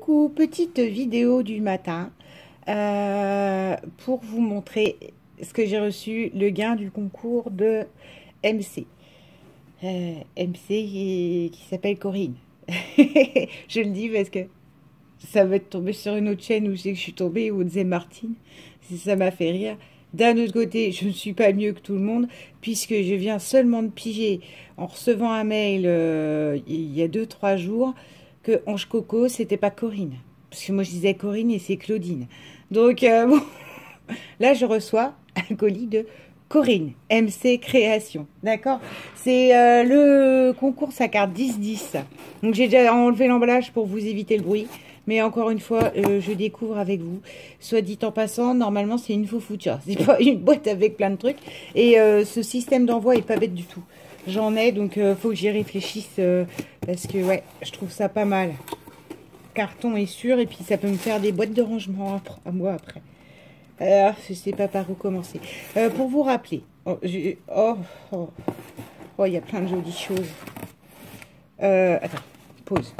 Coucou, petite vidéo du matin pour vous montrer ce que j'ai reçu, le gain du concours de MC. MC qui s'appelle Corinne. Je le dis parce que ça va être tombé sur une autre chaîne où je sais que je suis tombée, où on disait Martine. Ça m'a fait rire. D'un autre côté, je ne suis pas mieux que tout le monde, puisque je viens seulement de piger, en recevant un mail il y a 2-3 jours, que Ange Coco, c'était pas Corinne. Parce que moi, je disais Corinne et c'est Claudine. Donc, bon, là, je reçois un colis de Corinne, MC Création. D'accord? C'est le concours, sa carte 10-10. Donc, j'ai déjà enlevé l'emballage pour vous éviter le bruit. Mais encore une fois, je découvre avec vous. Soit dit en passant, normalement, c'est une faux foutia. C'est pas une boîte avec plein de trucs. Et ce système d'envoi est pas bête du tout. J'en ai, donc faut que j'y réfléchisse. Parce que, ouais, je trouve ça pas mal. Carton est sûr. Et puis, ça peut me faire des boîtes de rangement à moi après. Alors, je sais pas par où commencer. Pour vous rappeler. Oh, il y a plein de jolies choses. Attends, pause.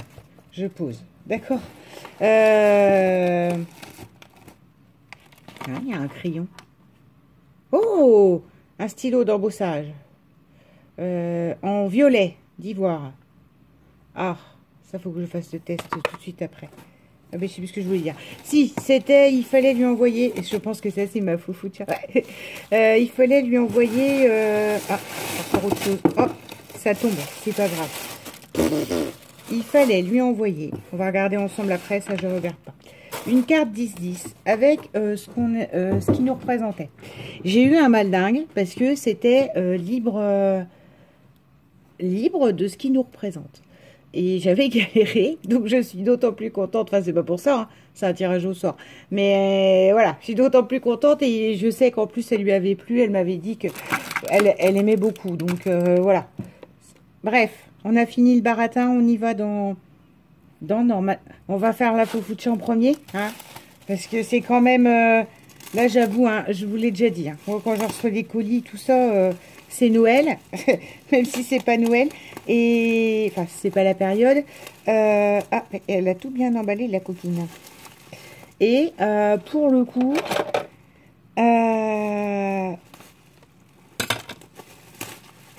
Je pose. D'accord. Il y a un crayon. Oh, un stylo d'embossage. En violet d'ivoire. Ah, ça faut que je fasse le test tout de suite après. Ah ben, je sais plus ce que je voulais dire. Si, c'était, il fallait lui envoyer, et je pense que ça c'est ma foufou, tiens. Il fallait lui envoyer, encore autre chose. Oh, ça tombe, c'est pas grave. Il fallait lui envoyer, on va regarder ensemble après, ça je ne regarde pas, une carte 10-10 avec ce qui nous représentait. J'ai eu un mal dingue parce que c'était libre de ce qui nous représente. Et j'avais galéré, donc je suis d'autant plus contente, enfin c'est pas pour ça, hein, c'est un tirage au sort. Mais voilà, je suis d'autant plus contente et je sais qu'en plus elle lui avait plu, elle m'avait dit qu'elle aimait beaucoup, donc voilà. Bref. On a fini le baratin, on y va dans normal. On va faire la fofouche en premier, hein, parce que c'est quand même, là j'avoue, hein, je vous l'ai déjà dit, hein, moi, quand je reçois des colis, tout ça, c'est Noël, même si c'est pas Noël, et enfin c'est pas la période. Ah, elle a tout bien emballé la coquine. Et pour le coup,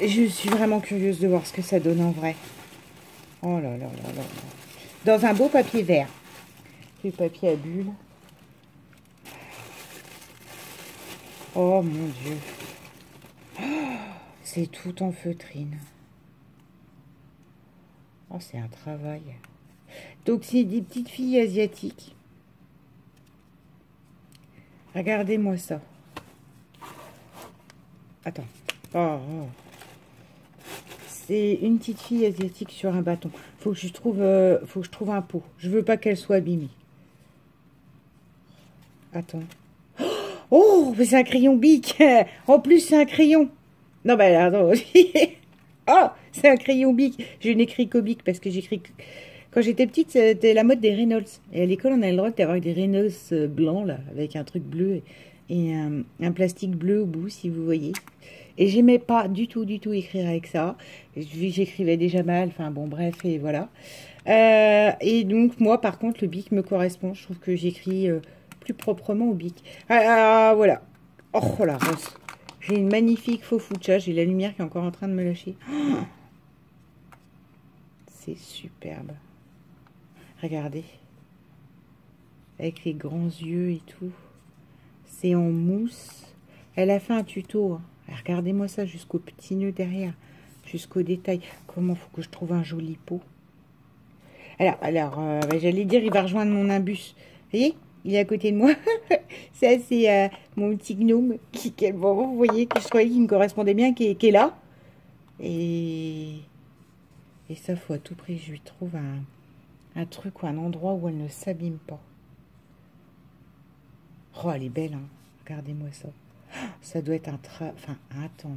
je suis vraiment curieuse de voir ce que ça donne en vrai. Oh là là là là. Dans un beau papier vert. Le papier à bulles. Oh mon Dieu. Oh, c'est tout en feutrine. Oh, c'est un travail. Donc, c'est des petites filles asiatiques. Regardez-moi ça. Attends. Oh, oh. C'est une petite fille asiatique sur un bâton. Faut que je trouve un pot. Je veux pas qu'elle soit abîmée. Attends. Oh, mais c'est un crayon Bic. En plus, c'est un crayon. Non, bah attends. Oh, c'est un crayon Bic. Je n'écris qu'au Bic parce que j'écris... Quand j'étais petite, c'était la mode des Reynolds. Et à l'école, on a le droit d'avoir des Reynolds blancs, là, avec un truc bleu et un plastique bleu au bout, si vous voyez. Et j'aimais pas du tout écrire avec ça. J'écrivais déjà mal, enfin bon, bref, et voilà. Et donc, moi, par contre, le bic me correspond. Je trouve que j'écris plus proprement au bic. Voilà. Oh, la rose. J'ai une magnifique faux foucha. J'ai la lumière qui est encore en train de me lâcher. Oh, c'est superbe. Regardez. Avec les grands yeux et tout. C'est en mousse. Elle a fait un tuto, hein. Regardez-moi ça jusqu'au petit nœud derrière, jusqu'au détail. Comment faut que je trouve un joli pot. Alors, j'allais dire, il va rejoindre mon imbus. Vous voyez, il est à côté de moi. Ça, c'est mon petit gnome vous voyez, que je trouvais qui me correspondait bien, qui est là. Et ça, faut à tout prix, je lui trouve un truc ou un endroit où elle ne s'abîme pas. Oh, elle est belle, hein. Regardez-moi ça. Ça doit être un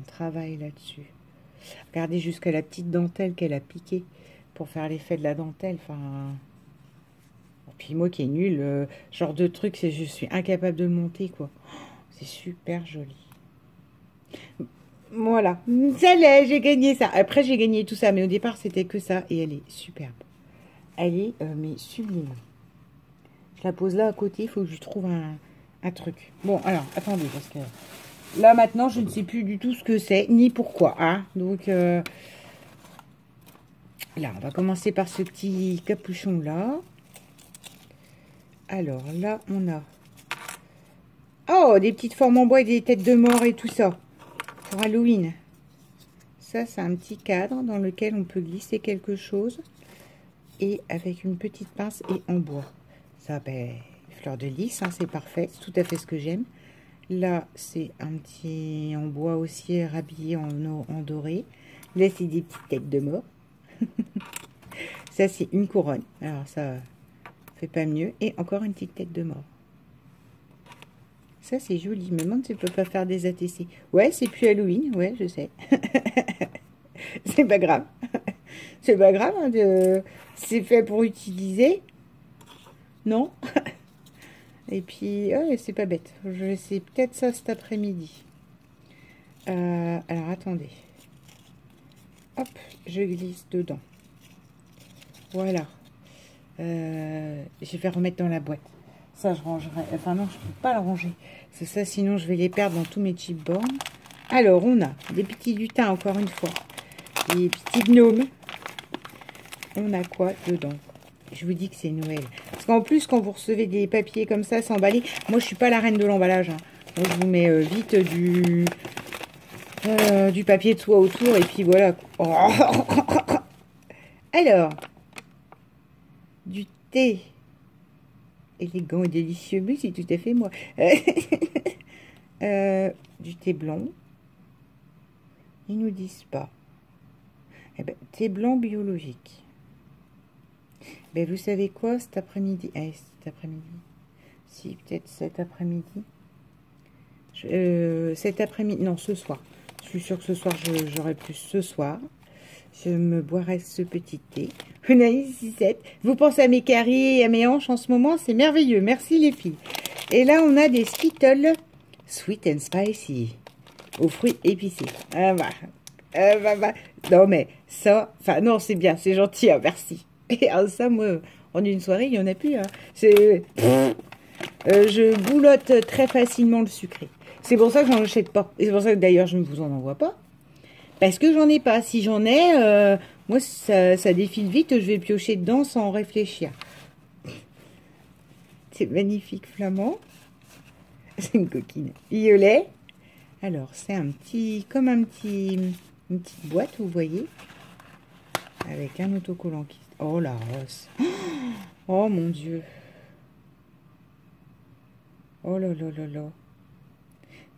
travail là-dessus. Regardez jusqu'à la petite dentelle qu'elle a piquée pour faire l'effet de la dentelle. Enfin, puis moi qui est nul, genre de truc, je suis incapable de le monter, quoi. C'est super joli. Voilà, ça l'est, j'ai gagné ça. Après, j'ai gagné tout ça, mais au départ, c'était que ça. Et elle est superbe. Elle est, mais sublime. Je la pose là à côté, il faut que je trouve un truc. Bon, alors, attendez, parce que là, maintenant, je ne sais plus du tout ce que c'est, ni pourquoi. Hein. Donc, là, on va commencer par ce petit capuchon-là. Alors, là, on a... Oh, des petites formes en bois et des têtes de mort et tout ça. Pour Halloween. Ça, c'est un petit cadre dans lequel on peut glisser quelque chose. Et avec une petite pince et en bois. Ça, ben, fleur de lys, hein, c'est parfait. C'est tout à fait ce que j'aime. Là, c'est un petit en bois aussi rhabillé en doré. Là, c'est des petites têtes de mort. Ça, c'est une couronne. Alors, ça fait pas mieux. Et encore une petite tête de mort. Ça, c'est joli. Je me demande si je peux pas faire des ATC. Ouais, c'est plus Halloween. Ouais, je sais. C'est pas grave. C'est pas grave. Hein, c'est fait pour utiliser. Non. Et puis, oh, c'est pas bête. Je vais essayer peut-être ça cet après-midi. Alors, attendez. Hop, je glisse dedans. Voilà. Je vais remettre dans la boîte. Ça, je rangerai. Enfin, non, je ne peux pas le ranger. C'est ça, sinon je vais les perdre dans tous mes chipboards. Alors, on a des petits lutins, encore une fois. Des petits gnomes. On a quoi dedans? Je vous dis que c'est Noël. Parce qu'en plus, quand vous recevez des papiers comme ça, s'emballer, moi, je suis pas la reine de l'emballage. Hein. Donc, je vous mets vite du papier de soie autour. Et puis, voilà. Oh. Alors, du thé élégant et délicieux. Mais c'est tout à fait moi. Du thé blanc. Ils nous disent pas. Eh ben, thé blanc biologique. Ben, vous savez quoi, cet après-midi? Cet après-midi. Si, peut-être cet après-midi. Cet après-midi, non, ce soir. Je suis sûre que ce soir, j'aurai plus ce soir. Je me boirai ce petit thé. Vous pensez à mes caries et à mes hanches en ce moment? C'est merveilleux. Merci les filles. Et là, on a des Skittles Sweet and Spicy. Aux fruits épicés. Ah bah. Non, mais ça... Enfin, non, c'est bien. C'est gentil. Hein, merci. Et alors ça, moi, en une soirée, il n'y en a plus. Hein. C'est... je boulotte très facilement le sucré. C'est pour ça que j'en achète pas. Et c'est pour ça que d'ailleurs, je ne vous en envoie pas. Parce que j'en ai pas. Si j'en ai, moi, ça défile vite. Je vais piocher dedans sans réfléchir. C'est magnifique, flamand. C'est une coquine. Violet. Alors, c'est un petit... Comme une petite boîte, vous voyez. Avec un autocollant qui... Oh, la rosse. Oh, mon Dieu. Oh là là là là.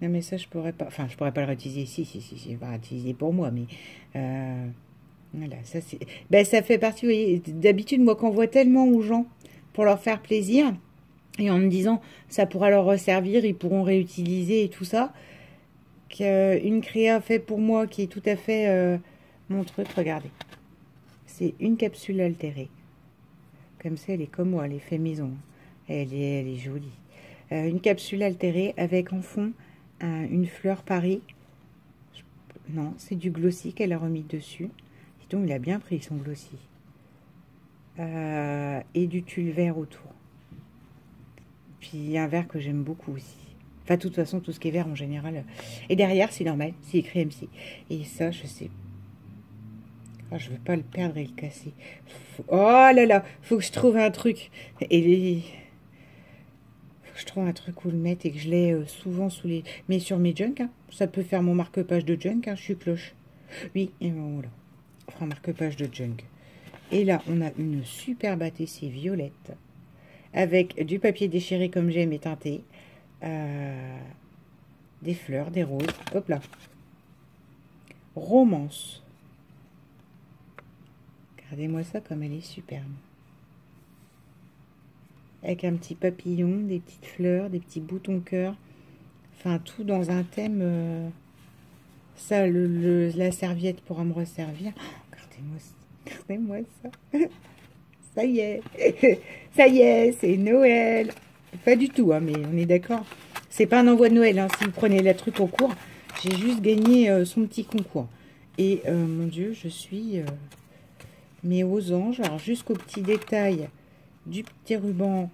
Non, mais ça, je pourrais pas... Enfin, je pourrais pas le réutiliser. Si, je vais pas réutiliser pour moi, mais... voilà, ça, c'est... Ben, ça fait partie, vous voyez, d'habitude, moi, quand on voit tellement aux gens pour leur faire plaisir, et en me disant, ça pourra leur resservir, ils pourront réutiliser et tout ça, qu'une créa fait pour moi, qui est tout à fait mon truc, regardez. C'est une capsule altérée. Comme ça, elle est comme moi, elle est fait maison. Elle est jolie. Une capsule altérée avec en fond une fleur Paris. Non, c'est du glossy qu'elle a remis dessus. Dis donc, il a bien pris son glossy. Et du tulle vert autour. Puis un vert que j'aime beaucoup aussi. Enfin, de toute façon, tout ce qui est vert en général. Et derrière, c'est normal, c'est écrit MC. Et ça, je sais. Oh, je veux pas le perdre et le casser. Oh là là, faut que je trouve un truc. Et faut que je trouve un truc où le mettre et que je l'ai souvent sous les... Mais sur mes junk, hein. Ça peut faire mon marque-page de junk, hein. Je suis cloche. Oui, et voilà. On fera un marque-page de junk. Et là, on a une superbe ATC violette. Avec du papier déchiré comme j'aime et teinté. Des fleurs, des roses. Hop là. Romance. Regardez-moi ça comme elle est superbe. Avec un petit papillon, des petites fleurs, des petits boutons cœur. Enfin, tout dans un thème. Ça, la serviette pourra me resservir. Oh, regardez-moi ça. Ça y est. Ça y est, c'est Noël. Pas du tout, hein, mais on est d'accord. C'est pas un envoi de Noël. Hein. Si vous prenez la truc au cours, j'ai juste gagné son petit concours. Et mon Dieu, je suis... mais aux anges, alors jusqu'au petit détail du petit ruban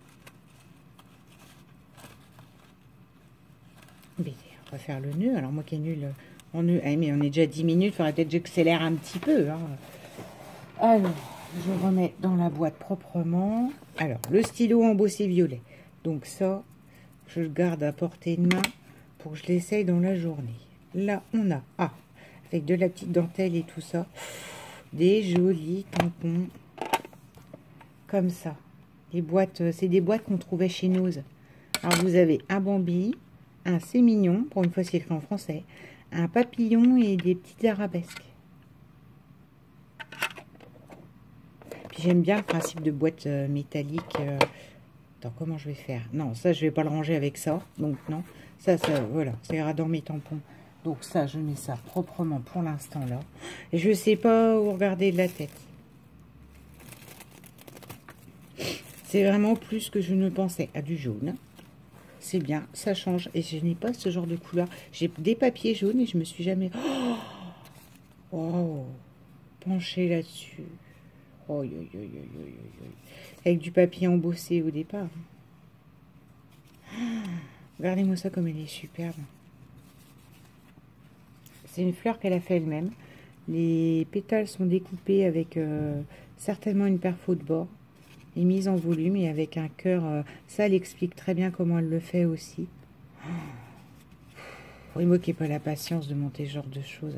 On va faire le nœud. Alors moi qui est nul en nœud. Ah, mais on est déjà 10 minutes. Il faudrait peut-être que j'accélère un petit peu. Hein. Alors, je remets dans la boîte proprement. Alors, le stylo embossé violet. Donc ça, je le garde à portée de main pour que je l'essaye dans la journée. Là, on a, avec de la petite dentelle et tout ça, des jolis tampons. Comme ça. Des boîtes, c'est des boîtes qu'on trouvait chez Nose. Alors, vous avez un Bambi, un C'est mignon, pour une fois c'est écrit en français, un papillon et des petites arabesques. Puis j'aime bien le principe de boîte métallique. Attends, comment je vais faire? Non, ça, je vais pas le ranger avec ça. Donc, non. Ça, voilà, ça ira dans mes tampons. Donc, ça, je mets ça proprement pour l'instant, là. Et je sais pas où regarder de la tête. C'est vraiment plus que je ne pensais. Ah, du jaune. C'est bien, ça change. Et je n'ai pas ce genre de couleur. J'ai des papiers jaunes et je me suis jamais... Oh, penché là-dessus. Oh, avec du papier embossé au départ. Regardez-moi ça comme elle est superbe. C'est une fleur qu'elle a fait elle-même. Les pétales sont découpés avec certainement une perfo de bord. Et mise en volume et avec un cœur. Ça, elle explique très bien comment elle le fait aussi. Faut moi qui n'ai pas la patience de monter ce genre de choses.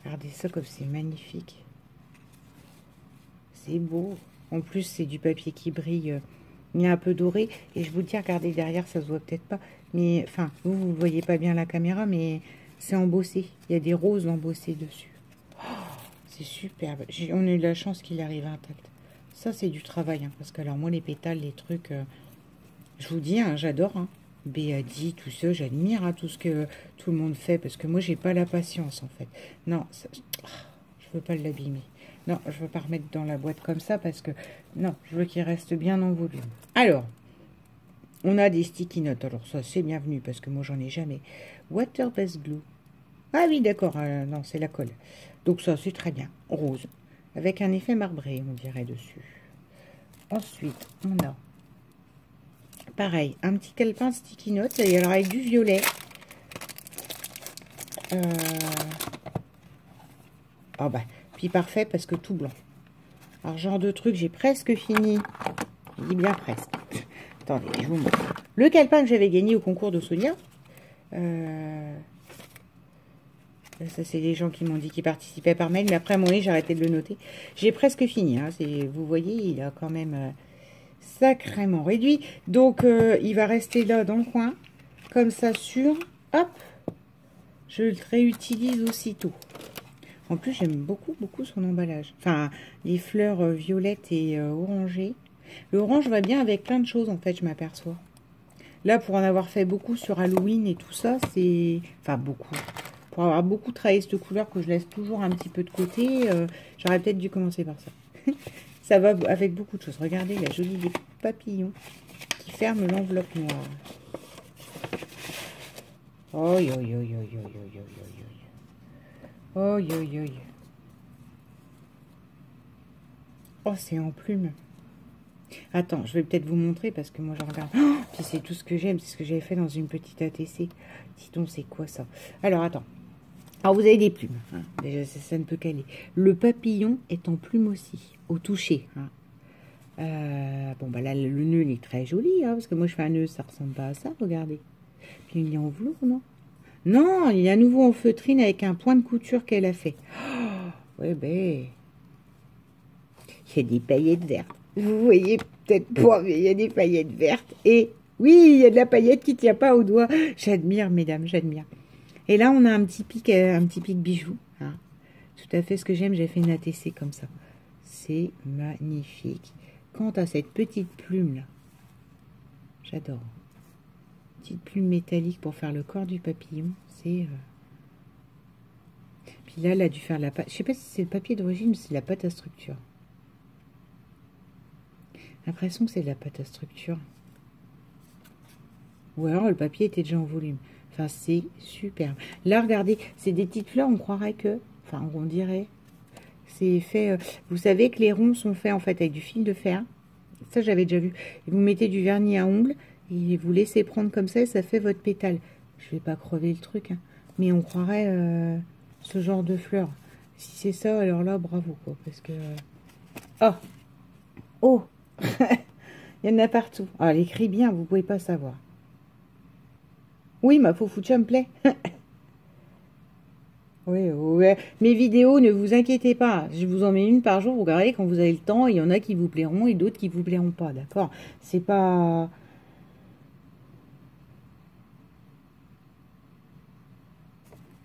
Regardez ça comme c'est magnifique. C'est beau. En plus, c'est du papier qui brille. Il y a un peu doré. Et je vous dis, regardez derrière, ça se voit peut-être pas. Mais, enfin, vous ne voyez pas bien la caméra, mais c'est embossé. Il y a des roses embossées dessus. Oh, c'est superbe. On a eu la chance qu'il arrive intact. Ça, c'est du travail. Hein, parce que, alors, moi, les pétales, les trucs, je vous dis, hein, j'adore. Hein. Béadi, tout ça, j'admire hein, tout ce que tout le monde fait. Parce que moi, j'ai pas la patience, en fait. Non, ça, je veux pas l'abîmer. Non, je veux pas remettre dans la boîte comme ça parce que, non, je veux qu'il reste bien en volume. Alors, on a des sticky notes. Alors ça, c'est bienvenu parce que moi, j'en ai jamais. Water-based glue. Ah oui, d'accord, non, c'est la colle. Donc ça, c'est très bien. Rose, avec un effet marbré, on dirait dessus. Ensuite, on a, pareil, un petit calepin de sticky notes. Et alors, avec du violet. Oh bah... parfait parce que tout blanc. Alors genre de truc, j'ai presque fini. Je dis bien presque. Attendez, je vous montre. Le calepin que j'avais gagné au concours de Sonia. Ça c'est les gens qui m'ont dit qu'ils participaient par mail, mais après à un moment donné, j'ai arrêté de le noter. J'ai presque fini. Hein. Vous voyez, il a quand même sacrément réduit. Donc il va rester là dans le coin. Comme ça sur. Hop. Je le réutilise aussitôt. En plus, j'aime beaucoup, beaucoup son emballage. Enfin, les fleurs violettes et orangées. L'orange va bien avec plein de choses, en fait, je m'aperçois. Là, pour en avoir fait beaucoup sur Halloween et tout ça, c'est... Enfin, beaucoup. Pour avoir beaucoup travaillé cette couleur que je laisse toujours un petit peu de côté, j'aurais peut-être dû commencer par ça. Ça va avec beaucoup de choses. Regardez, la jolie des papillons qui ferment l'enveloppe noire. Oh, yo, yo, yo, yo, yo, yo, yo, yo. Oh, yo, yo, yo. Oh, c'est en plume. Attends, je vais peut-être vous montrer parce que moi, je regarde. Oh, puis c'est tout ce que j'aime. C'est ce que j'avais fait dans une petite ATC. Dis donc, c'est quoi ça? Alors, attends. Alors, vous avez des plumes. Hein. Déjà, ça ne peut qu'aller. Le papillon est en plume aussi, au toucher. Hein. Bon, bah là, le nœud, il est très joli. Hein, parce que moi, je fais un nœud, ça ressemble pas à ça. Regardez. Puis, il est en velours, non? Non, il est à nouveau en feutrine avec un point de couture qu'elle a fait. Oh, ouais, ben. Il y a des paillettes vertes. Vous voyez peut-être pas, mais il y a des paillettes vertes. Et oui, il y a de la paillette qui ne tient pas au doigt. J'admire, mesdames, j'admire. Et là, on a un petit pic bijou. Hein. Tout à fait ce que j'aime. J'ai fait une ATC comme ça. C'est magnifique. Quant à cette petite plume-là, j'adore. Petite plume métallique pour faire le corps du papillon. C'est... Puis là, elle a dû faire la pâte. Je sais pas si c'est le papier d'origine ou c'est la pâte à structure. L'impression que c'est de la pâte à structure. Ou alors le papier était déjà en volume. Enfin, c'est superbe. Là, regardez, c'est des petites fleurs, on croirait que... Enfin, on dirait... C'est fait... vous savez que les ronds sont faits en fait avec du fil de fer. Ça, j'avais déjà vu. Et vous mettez du vernis à ongles. Et vous laissez prendre comme ça et ça fait votre pétale. Je vais pas crever le truc, hein. Mais on croirait ce genre de fleurs. Si c'est ça, alors là, bravo, quoi. Parce que... Oh! Oh! Il y en a partout. Ah, elle écrit bien, vous pouvez pas savoir. Oui, ma foufoucha me plaît. Oui, ouais. Mes vidéos, ne vous inquiétez pas. Je vous en mets une par jour. Vous regardez quand vous avez le temps. Il y en a qui vous plairont et d'autres qui vous plairont pas. D'accord? C'est pas...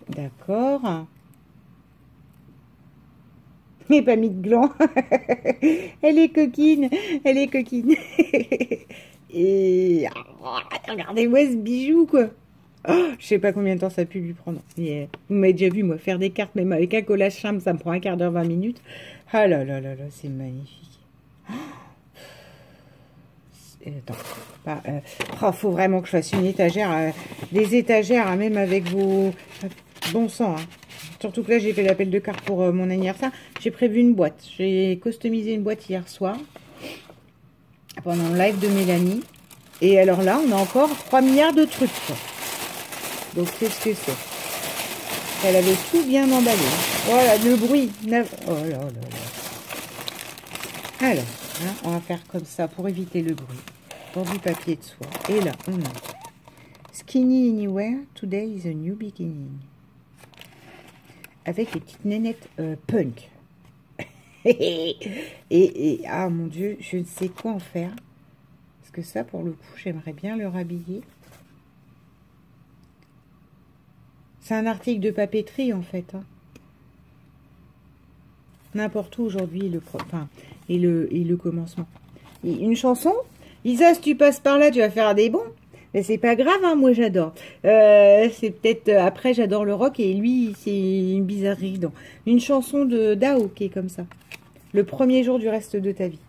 D'accord. Mais pas mis de gland. Elle est coquine. Elle est coquine. Et... oh, regardez-moi ce bijou, quoi. Oh, je sais pas combien de temps ça a pu lui prendre. Mais, vous m'avez déjà vu, moi, faire des cartes, même avec un collage simple, ça me prend un quart d'heure, 20 minutes. Ah là là là là, c'est magnifique. Attends. Oh, faut vraiment que je fasse une étagère, des étagères, hein, même avec vos... Bon sang, hein. Surtout que là, j'ai fait l'appel de cartes pour mon anniversaire. J'ai prévu une boîte. J'ai customisé une boîte hier soir, pendant le live de Mélanie. Et alors là, on a encore 3 milliards de trucs, quoi. Donc, c'est ce que c'est. Elle avait tout bien emballé. Voilà, le bruit. Oh là là là. Alors, hein, on va faire comme ça pour éviter le bruit. Pour du papier de soie. Et là, on a Skinny Anywhere. Today is a new beginning. Avec les petites nénettes punk. et, ah mon Dieu, je ne sais quoi en faire. Parce que ça, pour le coup, j'aimerais bien le rhabiller. C'est un article de papeterie, en fait. Hein. N'importe où, aujourd'hui, et le commencement. Et une chanson. Isa, si tu passes par là, tu vas faire des bons. Mais c'est pas grave, hein, moi, j'adore. C'est peut-être... après, j'adore le rock, et lui, c'est une bizarrerie. Donc, une chanson de Dao, qui est comme ça. Le premier jour du reste de ta vie.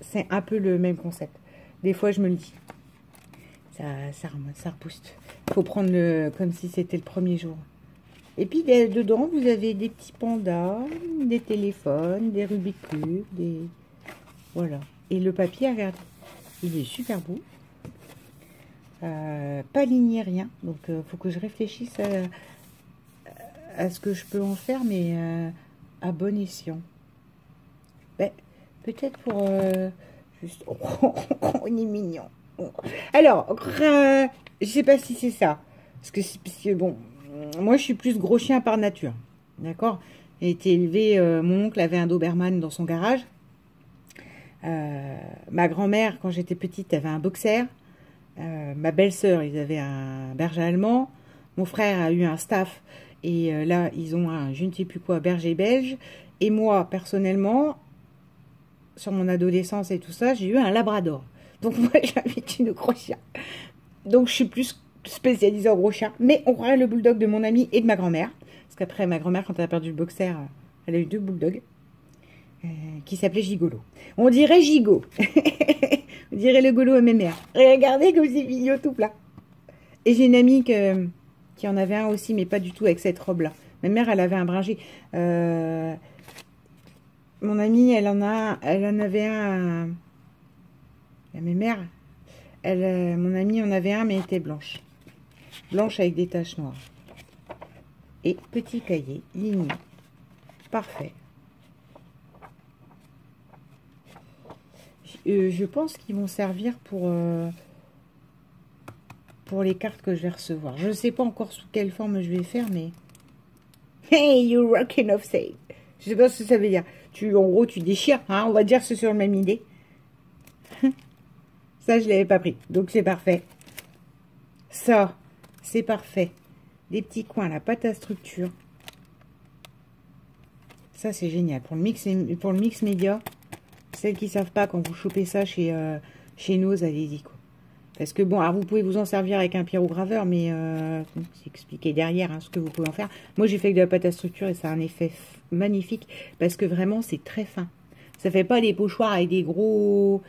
C'est un peu le même concept. Des fois, je me le dis. Ça repousse. Il faut prendre comme si c'était le premier jour. Et puis, dedans, vous avez des petits pandas, des téléphones, des Rubik's Cube, des... Voilà. Et le papier, regardez, il est super beau. Pas ligné, rien. Donc, faut que je réfléchisse à ce que je peux en faire, mais à bon escient. Ben, peut-être pour... juste... on est mignon. Alors, je sais pas si c'est ça. Parce que bon, moi je suis plus gros chien par nature. D'accord? J'ai été élevé, mon oncle avait un Doberman dans son garage. Ma grand-mère, quand j'étais petite, avait un boxer. Ma belle-sœur, ils avaient un berger allemand. Mon frère a eu un staff. Et là, ils ont un, je ne sais plus quoi, berger belge. Et moi, personnellement, sur mon adolescence et tout ça, j'ai eu un labrador. Donc moi, j'habite une gros chien. Donc je suis plus spécialisée en gros chien. Mais on croirait le bulldog de mon ami et de ma grand-mère. Parce qu'après, ma grand-mère, quand elle a perdu le boxer, elle a eu 2 bulldogs. Qui s'appelait Gigolo. On dirait Gigot. On dirait le golo à ma mère. Regardez comme c'est mignon tout plat. Et j'ai une amie qui en avait un aussi, mais pas du tout avec cette robe-là. Ma mère, elle avait un bringé. Mon amie, elle en avait un. Ma mère, mon amie en avait un, mais elle était blanche. Blanche avec des taches noires. Et petit cahier, ligné. Parfait. Je pense qu'ils vont servir pour les cartes que je vais recevoir. Je ne sais pas encore sous quelle forme je vais faire, mais... Hey, you rockin' off safe. Je sais pas ce que ça veut dire. En gros, tu déchires, hein, on va dire que c'est sur la même idée. Ça, je ne l'avais pas pris, donc c'est parfait. Ça, c'est parfait. Des petits coins, la pâte à structure. Ça, c'est génial. Pour le mix média, celles qui ne savent pas, quand vous chopez ça chez Noz, allez-y, quoi. Parce que bon, alors vous pouvez vous en servir avec un pyrograveur, mais c'est expliqué derrière hein, ce que vous pouvez en faire. Moi, j'ai fait avec de la pâte à structure et ça a un effet magnifique parce que vraiment, c'est très fin. Ça fait pas des pochoirs avec des gros...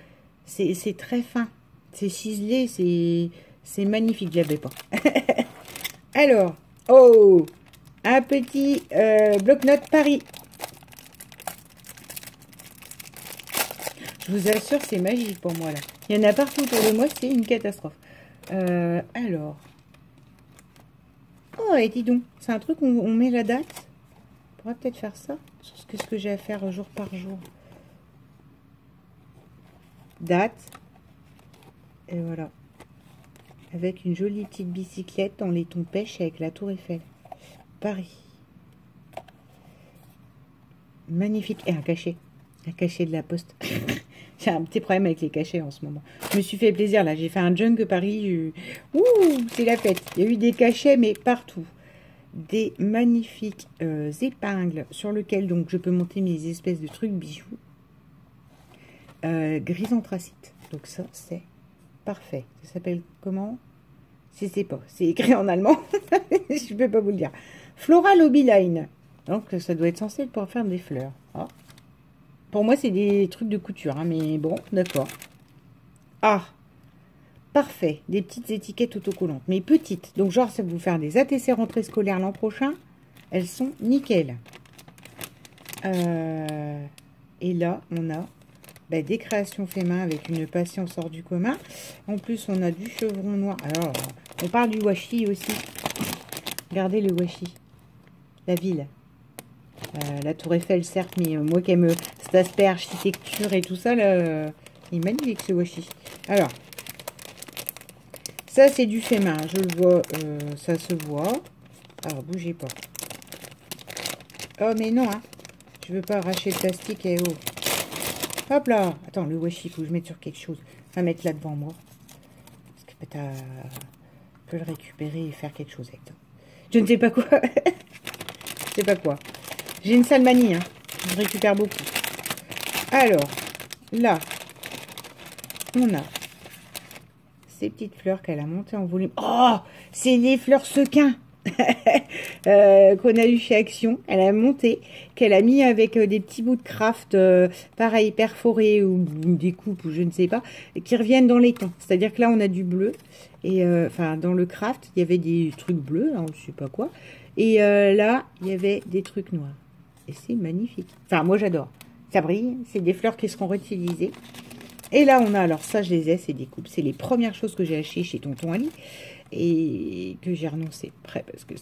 C'est très fin. C'est ciselé, c'est magnifique, j'avais pas. Alors, oh, un petit bloc-notes Paris. Je vous assure, c'est magique pour moi, là. Il y en a partout autour de moi, c'est une catastrophe. Alors, Oh, et dis donc, c'est un truc où on met la date. On pourrait peut-être faire ça. Sur ce que j'ai à faire jour par jour. Date. Et voilà. Avec une jolie petite bicyclette en laiton pêche avec la Tour Eiffel. Paris. Magnifique. Et un cachet. Un cachet de la Poste. J'ai un petit problème avec les cachets en ce moment. Je me suis fait plaisir là. J'ai fait un junk Paris. Ouh, c'est la fête. Il y a eu des cachets, mais partout. Des magnifiques épingles sur lesquelles donc je peux monter mes espèces de trucs bijoux. Gris anthracite. Donc ça, c'est parfait. Ça s'appelle comment? Je sais pas. C'est écrit en allemand. Je peux pas vous le dire. Floral Hobby Line. Donc ça doit être censé pouvoir faire des fleurs. Ah. Pour moi, c'est des trucs de couture. Hein, mais bon, d'accord. Ah. Parfait. Des petites étiquettes autocollantes. Mais petites. Donc genre, ça va vous faire des ATC rentrée scolaire l'an prochain. Elles sont nickel. Et là, on a des créations fait main avec une patience hors du commun. En plus, on a du chevron noir. Alors, on parle du washi aussi. Regardez le washi. La ville. La Tour Eiffel, certes, mais moi qui aime cet aspect architecture et tout ça, là, il est magnifique ce washi. Alors, ça c'est du fait main. Je le vois, ça se voit. Alors, bougez pas. Oh, mais non, hein. Je veux pas arracher le plastique et oh. Hop là. Attends, le washi, il faut que je mette sur quelque chose. Je vais mettre là devant moi. Parce que tu peux le récupérer et faire quelque chose avec ça. Je ne sais pas quoi. Je sais pas quoi. J'ai une sale manie, hein. Je récupère beaucoup. Alors, là, on a ces petites fleurs qu'elle a montées en volume. Oh, c'est les fleurs sequins. Qu'on a eu chez Action, elle a monté, qu'elle a mis avec des petits bouts de craft, pareil, perforés ou des coupes ou je ne sais pas, qui reviennent dans les temps. C'est-à-dire que là, on a du bleu, et enfin, dans le craft, il y avait des trucs bleus, hein, je sais pas quoi, et là, il y avait des trucs noirs. Et c'est magnifique. Enfin, moi, j'adore. Ça brille, c'est des fleurs qui seront réutilisées. Et là, on a, alors ça, je les ai, c'est des coupes. C'est les premières choses que j'ai achetées chez Tonton Ali. Et que j'ai renoncé près parce que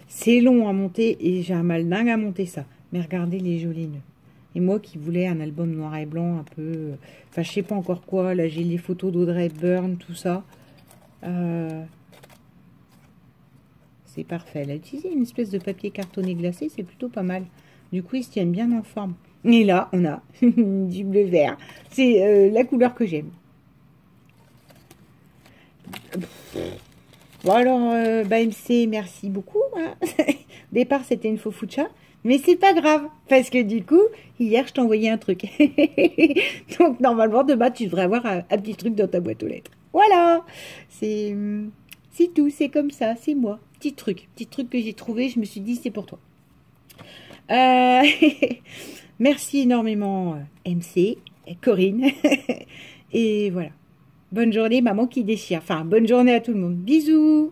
c'est long à monter et j'ai un mal dingue à monter ça. Mais regardez les jolis nœuds. Et moi qui voulais un album noir et blanc un peu... Enfin, je sais pas encore quoi. Là, j'ai les photos d'Audrey Hepburn, tout ça. C'est parfait. Elle a utilisé une espèce de papier cartonné glacé. C'est plutôt pas mal. Du coup, ils se tiennent bien en forme. Et là, on a du bleu vert. C'est la couleur que j'aime. Bon alors, MC, merci beaucoup. Hein. Au départ, c'était une faux foucha. Mais c'est pas grave. Parce que du coup, hier, je t'ai envoyé un truc. Donc, normalement, demain, tu devrais avoir un petit truc dans ta boîte aux lettres. Voilà. C'est tout. C'est comme ça. C'est moi. Petit truc. Petit truc que j'ai trouvé. Je me suis dit, c'est pour toi. Merci énormément, MC, Corinne. Et voilà. Bonne journée, maman qui déchire. Enfin, bonne journée à tout le monde. Bisous.